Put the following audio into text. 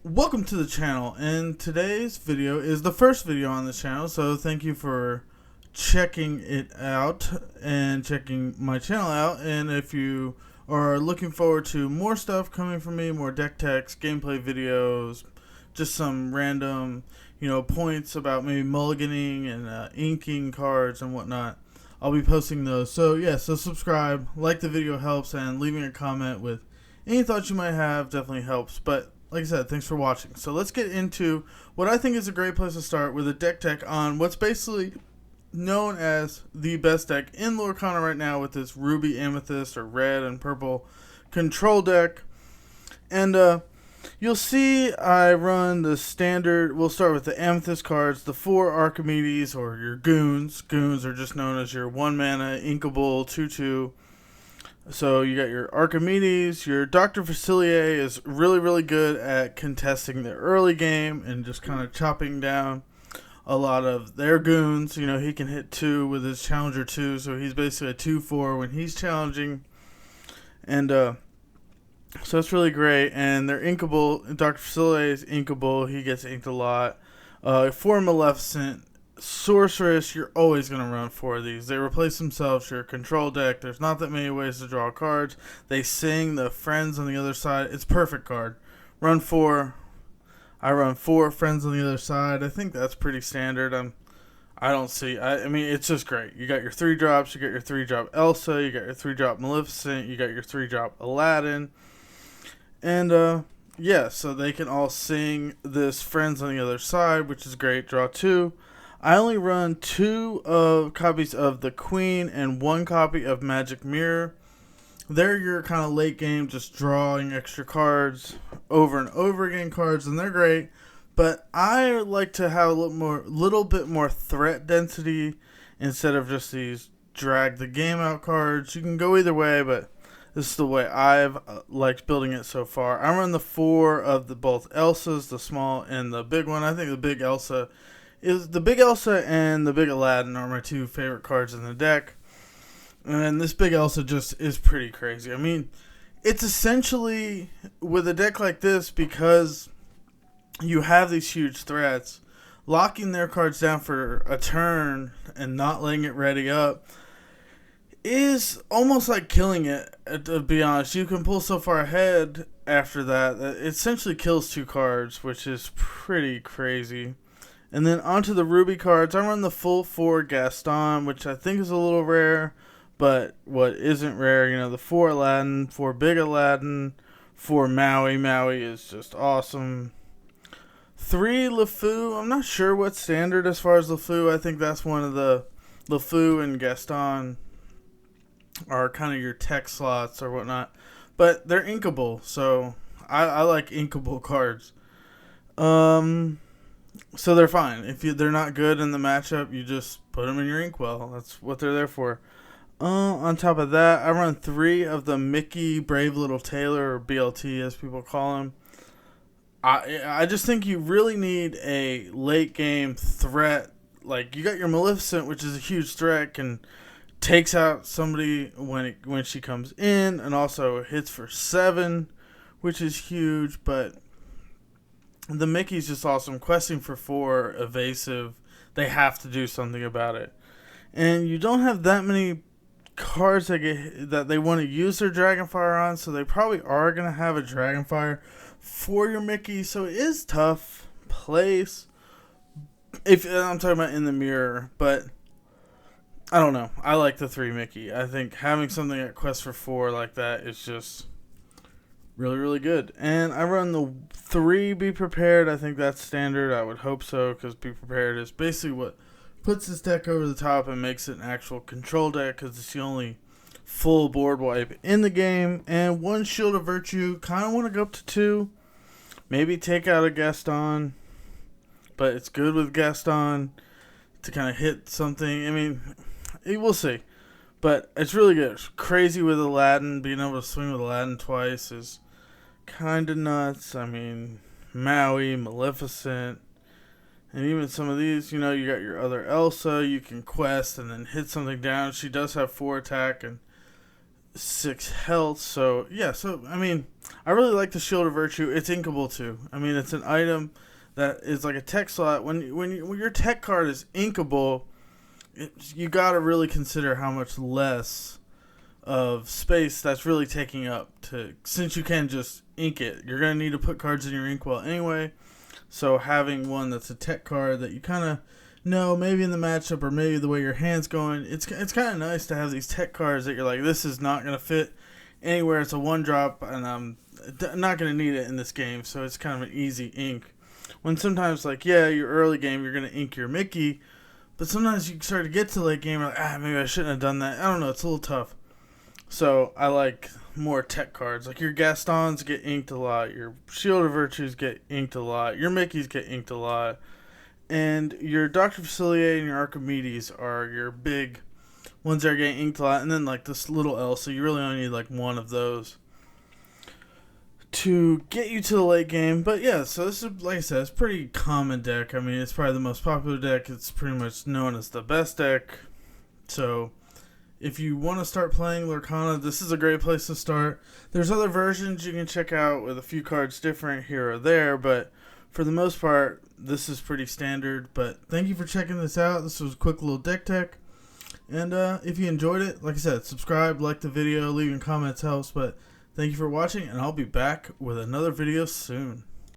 Welcome to the channel, and today's video is the first video on the channel, so thank you for checking it out and checking my channel out. And if you are looking forward to more stuff coming from me, more deck techs, gameplay videos, just some random points about maybe mulliganing and inking cards and whatnot, I'll be posting those. So yeah, so subscribe, like the video helps, and leaving a comment with any thoughts you might have definitely helps. But like I said, thanks for watching. So let's get into what I think is a great place to start with a deck tech on what's basically known as the best deck in Lorcana right now, with this Ruby, Amethyst, or red and purple control deck. And you'll see I run the standard. We'll start with the Amethyst cards, the 4 Archimedes, or your goons. Goons are just known as your 1 mana inkable 2/2. So you got your Archimedes. Your Dr. Facilier is really good at contesting the early game and just kind of chopping down a lot of their goons. He can hit 2 with his Challenger 2, so he's basically a 2/4 when he's challenging. And so it's really great. And they're inkable. Dr. Facilier is inkable. He gets inked a lot. 4 Maleficent. Sorceress, you're always going to run 4 of these. They replace themselves. Your control deck, there's not that many ways to draw cards. They sing the friends on the other side. It's a perfect card. Run 4. I run 4 friends on the other side. I think that's pretty standard. I mean, it's just great. You got your 3 drops. You got your 3 drop Elsa. You got your 3 drop Maleficent. You got your 3 drop Aladdin. And, yeah, so they can all sing this friends on the other side, which is great. Draw 2. I only run 2 copies of the Queen and 1 copy of Magic Mirror. They're your kind of late game, just drawing extra cards, over and over again cards, and they're great. But I like to have a little bit more threat density instead of just these drag the game out cards. You can go either way, but this is the way I've liked building it so far. I run the 4 of both Elsas, the small and the big one. I think the big Elsa and the big Aladdin are my 2 favorite cards in the deck. And this big Elsa just is pretty crazy. I mean, it's essentially, with a deck like this, because you have these huge threats, locking their cards down for a turn and not letting it ready up is almost like killing it, to be honest. You can pull so far ahead after that it essentially kills 2 cards, which is pretty crazy. And then onto the Ruby cards, I run the full 4 Gaston, which I think is a little rare, but what isn't rare, the 4 Aladdin, 4 big Aladdin, 4 Maui. Maui is just awesome. 3 LeFou. I'm not sure what's standard as far as LeFou. I think that's one of the LeFou and Gaston are kind of your tech slots or whatnot. But they're inkable, so I like inkable cards. So they're fine. If they're not good in the matchup, you just put them in your inkwell. That's what they're there for. On top of that, I run 3 of the Mickey Brave Little Tailor, or BLT as people call him. I just think you really need a late game threat. Like, you got your Maleficent, which is a huge threat, and takes out somebody when she comes in, and also hits for 7, which is huge. But the Mickey's just awesome. Questing for 4, evasive. They have to do something about it. And you don't have that many cards that they want to use their Dragonfire on, so they probably are going to have a Dragonfire for your Mickey. So it is tough place. If I'm talking about in the mirror, but I don't know. I like the 3 Mickey. I think having something at Quest for 4 like that is just really good. And I run the 3 Be Prepared. I think that's standard. I would hope so, because Be Prepared is basically what puts this deck over the top and makes it an actual control deck, because it's the only full board wipe in the game. And 1 Shield of Virtue. Kind of want to go up to 2. Maybe take out a Gaston, but it's good with Gaston to kind of hit something. I mean, we'll see. But it's really good. It's crazy with Aladdin. Being able to swing with Aladdin twice is kind of nuts. I mean, Maui, Maleficent, and even some of these, you got your other Elsa. You can quest and then hit something down. She does have 4 attack, and 6 health. So yeah, so I mean, I really like the Shield of Virtue. It's inkable too. I mean, it's an item that is like a tech slot. When your tech card is inkable, you gotta really consider how much less of space that's really taking up to, since you can just ink it. You're gonna need to put cards in your inkwell anyway. So having one that's a tech card that you kind of know maybe in the matchup or maybe the way your hand's going, it's kind of nice to have these tech cards that you're like, this is not gonna fit anywhere. It's a 1-drop, and I'm not gonna need it in this game. So it's kind of an easy ink. When sometimes, like, yeah, your early game you're gonna ink your Mickey, but sometimes you start to get to late game, you're like, maybe I shouldn't have done that. I don't know, it's a little tough. So I like more tech cards. Like your Gastons get inked a lot, your Shield of Virtues get inked a lot, your Mickeys get inked a lot, and your Dr. Facilier and your Archimedes are your big ones that are getting inked a lot, and then like this little L, so you really only need like one of those to get you to the late game. But yeah, so this is, like I said, it's a pretty common deck. I mean, it's probably the most popular deck. It's pretty much known as the best deck. So if you want to start playing Lorcana, this is a great place to start. There's other versions you can check out with a few cards different here or there, but for the most part, this is pretty standard. But thank you for checking this out. This was a quick little deck tech. And if you enjoyed it, like I said, subscribe, like the video, leaving comments helps. But thank you for watching, and I'll be back with another video soon.